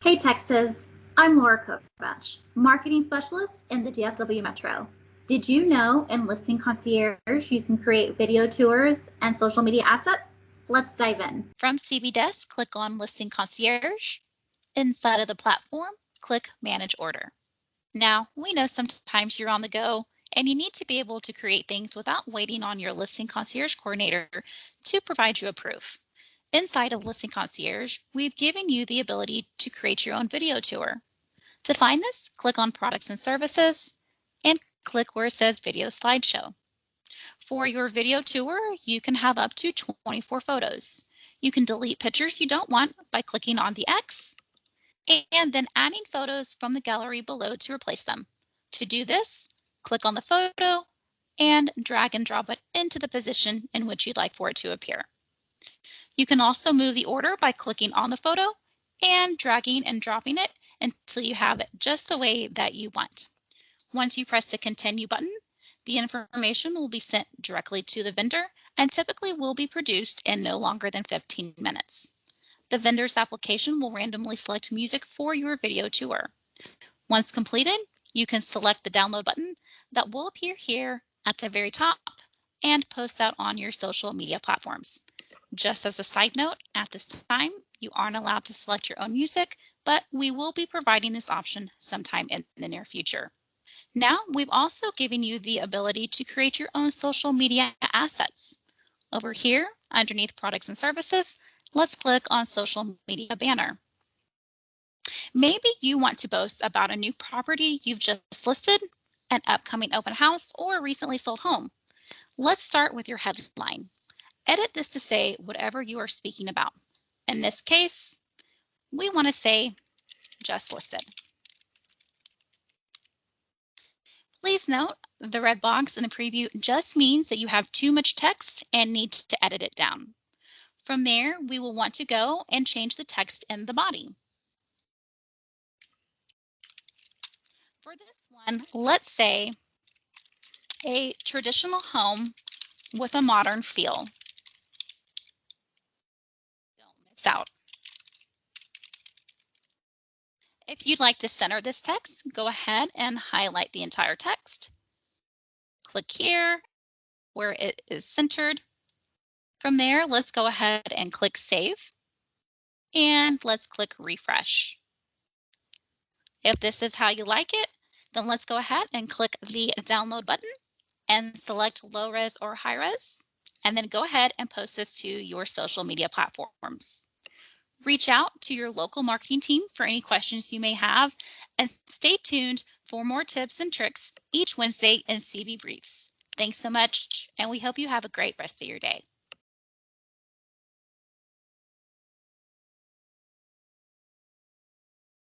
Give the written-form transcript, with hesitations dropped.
Hey Texas, I'm Laura Kovach, Marketing Specialist in the DFW Metro. Did you know in Listing Concierge you can create video tours and social media assets? Let's dive in. From CB Desk, click on Listing Concierge. Inside of the platform, click Manage Order. Now, we know sometimes you're on the go and you need to be able to create things without waiting on your Listing Concierge coordinator to provide you a proof. Inside of Listing Concierge, we've given you the ability to create your own video tour. To find this, click on Products and Services and click where it says Video Slideshow. For your video tour, you can have up to 24 photos. You can delete pictures you don't want by clicking on the X and then adding photos from the gallery below to replace them. To do this, click on the photo and drag and drop it into the position in which you'd like for it to appear. You can also move the order by clicking on the photo and dragging and dropping it until you have it just the way that you want. Once you press the Continue button, the information will be sent directly to the vendor and typically will be produced in no longer than 15 minutes. The vendor's application will randomly select music for your video tour. Once completed, you can select the download button that will appear here at the very top and post that on your social media platforms. Just as a side note, at this time, you aren't allowed to select your own music, but we will be providing this option sometime in the near future. Now, we've also given you the ability to create your own social media assets. Over here, underneath Products and Services, let's click on Social Media banner. Maybe you want to boast about a new property you've just listed, an upcoming open house, or a recently sold home. Let's start with your headline. Edit this to say whatever you are speaking about. In this case, we want to say just listed. Please note, the red box in the preview just means that you have too much text and need to edit it down. From there, we will want to go and change the text in the body. For this one, let's say a traditional home with a modern feel. Don't miss out. If you'd like to center this text, go ahead and highlight the entire text. Click here where it is centered. From there, let's go ahead and click Save. And let's click Refresh. If this is how you like it, then let's go ahead and click the Download button and select Low Res or High Res, and then go ahead and post this to your social media platforms. Reach out to your local marketing team for any questions you may have, and stay tuned for more tips and tricks each Wednesday in CB Briefs. Thanks so much, and we hope you have a great rest of your day.